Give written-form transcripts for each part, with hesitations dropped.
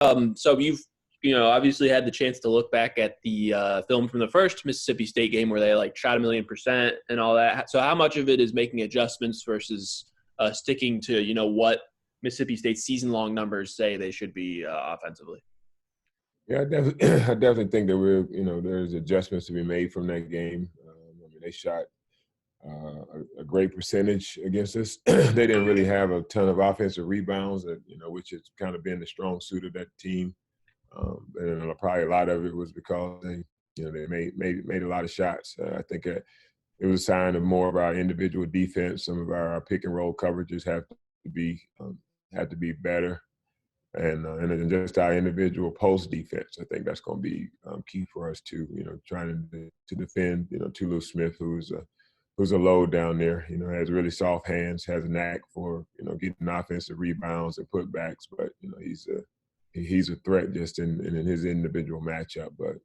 So you've obviously had the chance to look back at the film from the first Mississippi State game where they like shot 1,000,000% and all that. So how much of it is making adjustments versus sticking to what Mississippi State's season-long numbers say they should be offensively? Yeah, I definitely, I definitely think that there's adjustments to be made from that game. They shot a great percentage against us. They didn't really have a ton of offensive rebounds, which has kind of been the strong suit of that team. And probably a lot of it was because they made a lot of shots. I think it was a sign of more of our individual defense. Some of our pick and roll coverages have to be better, and then just our individual post defense. I think that's going to be key for us too. Trying to defend Tulu Smith, who's a load down there. Has really soft hands, has a knack for getting offensive rebounds and putbacks, but he's a threat just in his individual matchup. But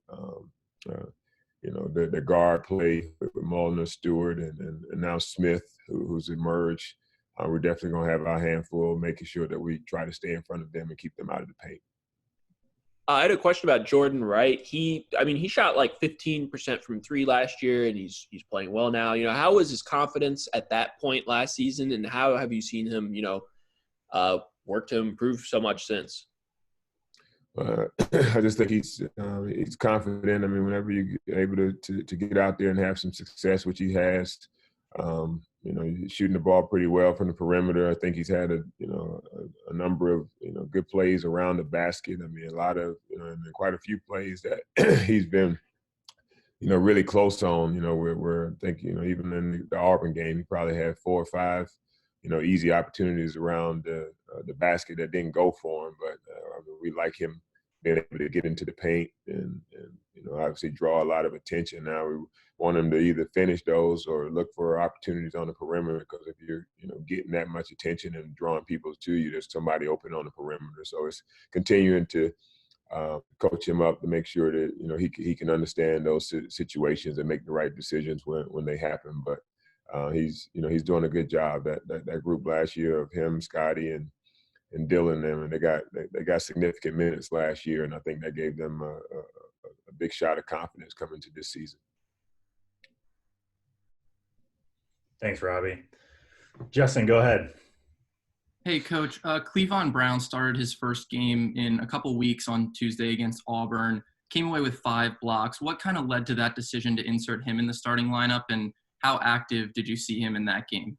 the guard play with Molnar, Stewart, and now Smith, who's emerged. We're definitely going to have our handful, making sure that we try to stay in front of them and keep them out of the paint. I had a question about Jordan Wright. He shot like 15% from three last year, and he's playing well now. How was his confidence at that point last season, and how have you seen him, work to improve so much since? I just think he's confident. Whenever you're able to get out there and have some success, which he has, he's shooting the ball pretty well from the perimeter. I think he's had a number of good plays around the basket. A lot of and quite a few plays that he's been really close on. Where I think even in the Auburn game, he probably had 4 or 5 easy opportunities around the basket that didn't go for him. But we like him being able to get into the paint and obviously draw a lot of attention. Now we want him to either finish those or look for opportunities on the perimeter, because if you're getting that much attention and drawing people to you, there's somebody open on the perimeter. So it's continuing to coach him up to make sure that he can understand those situations and make the right decisions when they happen. But he's doing a good job. That group last year of him, Scotty, and Dylan, and they got significant minutes last year, and I think that gave them a big shot of confidence coming to this season. Thanks, Robbie. Justin, go ahead. Hey, Coach. Clevon Brown started his first game in a couple weeks on Tuesday against Auburn. Came away with 5 blocks. What kind of led to that decision to insert him in the starting lineup, and how active did you see him in that game?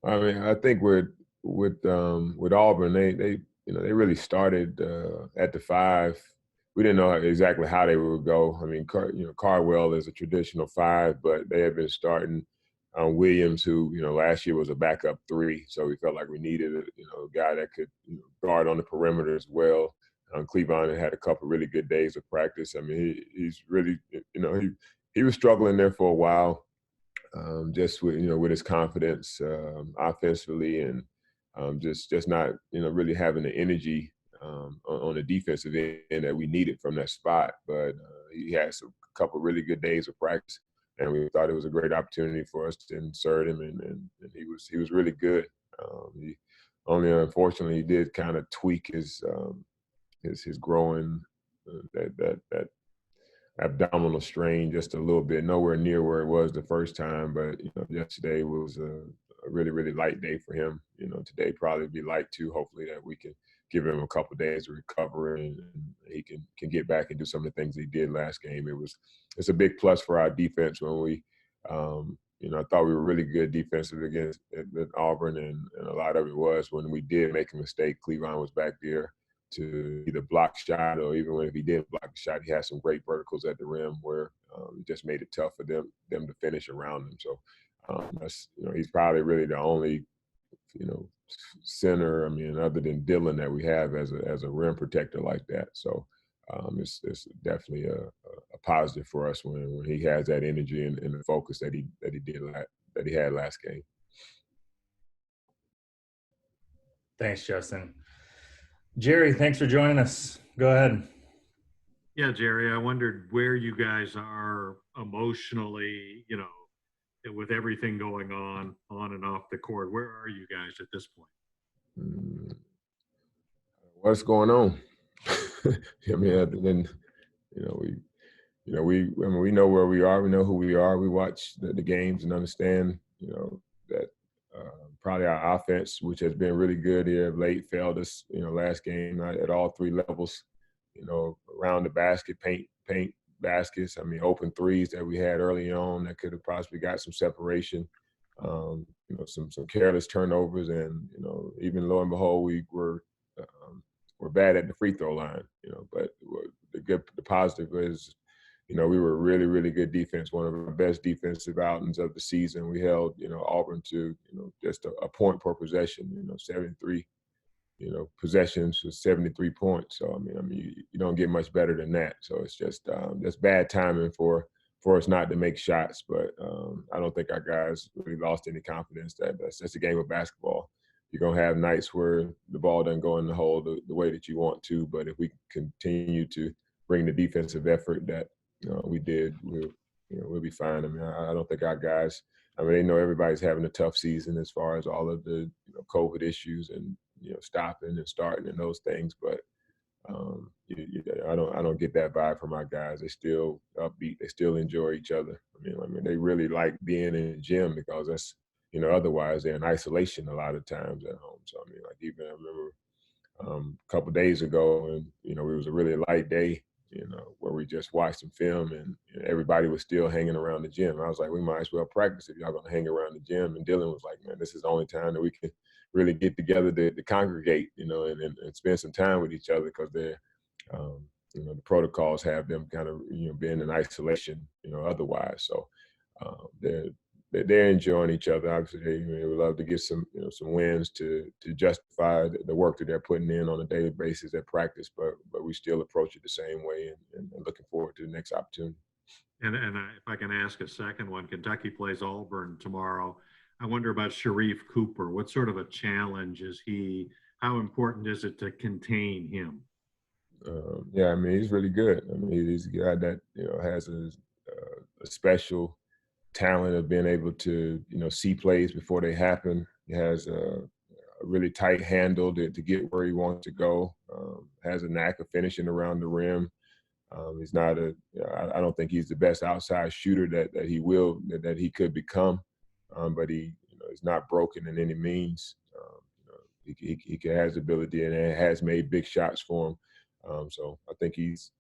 I think with Auburn, they really started at the 5. We didn't know exactly how they would go. Cardwell is a traditional 5, but they had been starting Williams, who last year was a backup 3, so we felt like we needed a guy that could guard on the perimeter as well. Clevon had a couple really good days of practice. He's really he was struggling there for a while, just with his confidence offensively, and just not really having the energy on the defensive end that we needed from that spot. But he had a couple really good days of practice, and we thought it was a great opportunity for us to insert him, and he was really good. Unfortunately, he did kind of tweak his growing that abdominal strain just a little bit, nowhere near where it was the first time. But yesterday was a really, really light day for him. Today probably be light too. Hopefully that we can give him a couple of days to recover and he can get back and do some of the things he did last game. It's a big plus for our defense when we I thought we were really good defensive against Auburn, and a lot of it was when we did make a mistake, Clevon was back there to either block shot, or even if he did block the shot, he had some great verticals at the rim where it just made it tough for them to finish around him. So that's he's probably really the only center, other than Dylan, that we have as a rim protector like that. So it's definitely a positive for us when he has that energy and the focus that he had last game. Thanks, Justin. Jerry, thanks for joining us. Go ahead. Yeah, Jerry, I wondered where you guys are emotionally, with everything going on and off the court. Where are you guys at this point? What's going on? I mean, other than, we know where we are. We know who we are. We watch the games and understand, that probably our offense, which has been really good here of late, failed us, last game at all three levels, around the basket, paint baskets. I mean, open threes that we had early on that could have possibly got some separation. Some careless turnovers, and even lo and behold, we're bad at the free throw line. But the positive is, we were really, really good defense, one of our best defensive outings of the season. We held, Auburn to, just a point per possession, 73, possessions with 73 points. So, I mean, you don't get much better than that. So it's just bad timing for us not to make shots. But I don't think our guys really lost any confidence that's just a game of basketball. You're going to have nights where the ball doesn't go in the hole the way that you want to. But if we continue to bring the defensive effort that we did, we'll be fine. I mean, I don't think our guys, they know everybody's having a tough season as far as all of the COVID issues and stopping and starting and those things. But I don't get that vibe from our guys. They still upbeat. They still enjoy each other. I mean, they really like being in the gym because that's otherwise they're in isolation a lot of times at home. So I mean, like even I remember a couple of days ago, and it was a really light day, where we just watched some film, and everybody was still hanging around the gym. I was like, we might as well practice if y'all gonna hang around the gym. And Dylan was like, man, this is the only time that we can really get together to congregate, and spend some time with each other, because they're, the protocols have them kind of, being in isolation, otherwise. So they're enjoying each other. Obviously, they would love to get some wins to justify the work that they're putting in on a daily basis at practice. But we still approach it the same way, and looking forward to the next opportunity. And if I can ask a second one, Kentucky plays Auburn tomorrow. I wonder about Sharif Cooper. What sort of a challenge is he? How important is it to contain him? Yeah, I mean, he's really good. I mean, he's a guy that has a special talent of being able to see plays before they happen. He has a really tight handle to get where he wants to go. Has a knack of finishing around the rim. He's not I don't think he's the best outside shooter that he could become, but he is not broken in any means. He has the ability and has made big shots for him. So I think he's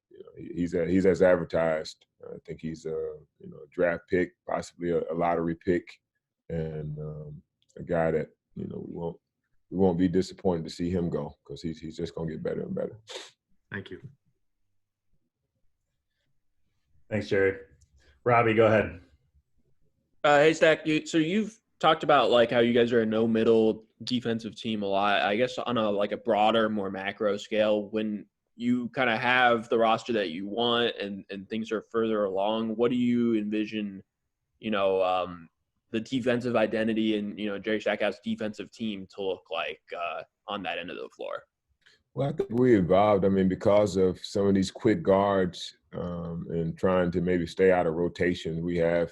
as advertised. I think he's a draft pick, possibly a lottery pick, and a guy that we won't be disappointed to see him go, because he's just going to get better and better. Thank you. Thanks, Jerry. Robbie, go ahead. Hey, Stack. So you've talked about like how you guys are a no middle defensive team a lot. I guess on a broader, more macro scale, when you kind of have the roster that you want and things are further along, what do you envision, the defensive identity and, Jerry Stackhouse defensive team to look like on that end of the floor? Well, I think we evolved. I mean, because of some of these quick guards and trying to maybe stay out of rotation, we have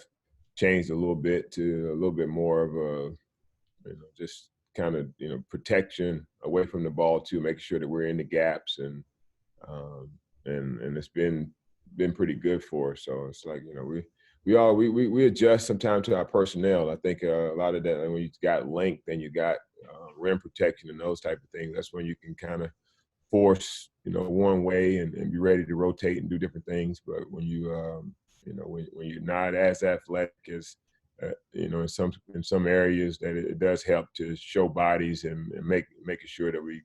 changed a little bit to a little bit more of a, just kind of, protection away from the ball too, making sure that we're in the gaps, and it's been pretty good for us. So it's like, we adjust sometimes to our personnel. I think a lot of that, when you got length and you got rim protection and those type of things, that's when you can kind of force, one way and be ready to rotate and do different things. But when you, when you're not as athletic as, in some areas, that it does help to show bodies and making sure that we,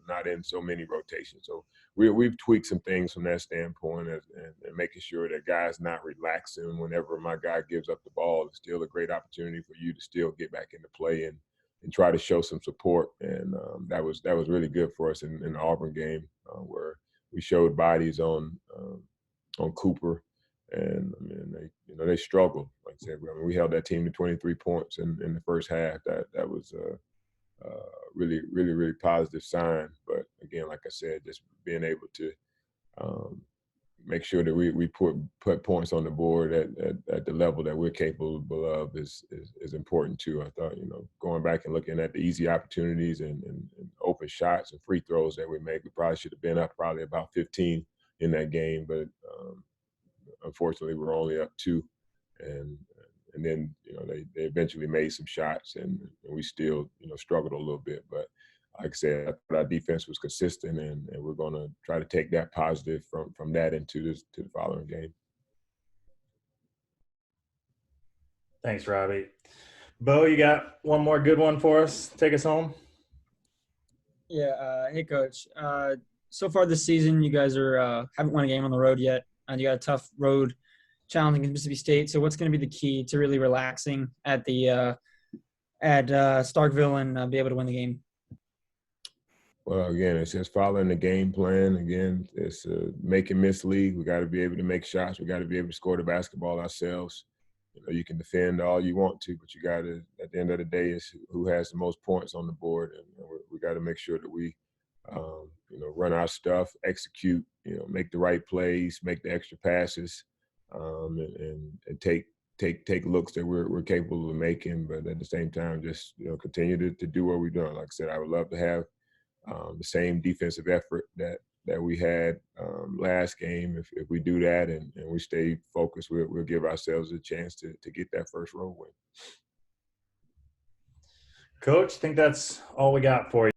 not in so many rotations. So we've tweaked some things from that standpoint, and making sure that guys not relaxing whenever my guy gives up the ball. It's still a great opportunity for you to still get back into play and try to show some support. And that was really good for us in the Auburn game, where we showed bodies on Cooper, and I mean they struggled. Like I said, we held that team to 23 points in the first half. That was really, really, really positive sign. But again, like I said, just being able to make sure that we put points on the board at the level that we're capable of is important too. I thought, going back and looking at the easy opportunities and open shots and free throws that we make, we probably should have been up probably about 15 in that game, but unfortunately we're only up 2, and then they eventually made some shots, and we still struggled a little bit. But like I said, I thought our defense was consistent, and we're going to try to take that positive from that into the following game. Thanks, Robbie. Bo, you got one more good one for us? Take us home. Yeah. Hey, Coach. So far this season, you guys haven't won a game on the road yet, and you got a tough road challenge against Mississippi State. So what's going to be the key to really relaxing at Starkville and be able to win the game? Well, again, it's just following the game plan. Again, it's make and miss league. We got to be able to make shots. We got to be able to score the basketball ourselves. You can defend all you want to, but you got to, at the end of the day, it's who has the most points on the board, and we got to make sure that we, run our stuff, execute, make the right plays, make the extra passes, and take looks that we're capable of making. But at the same time, just continue to do what we're doing. Like I said, I would love to have the same defensive effort that we had last game. If we do that and we stay focused, we'll give ourselves a chance to get that first road win. Coach, I think that's all we got for you.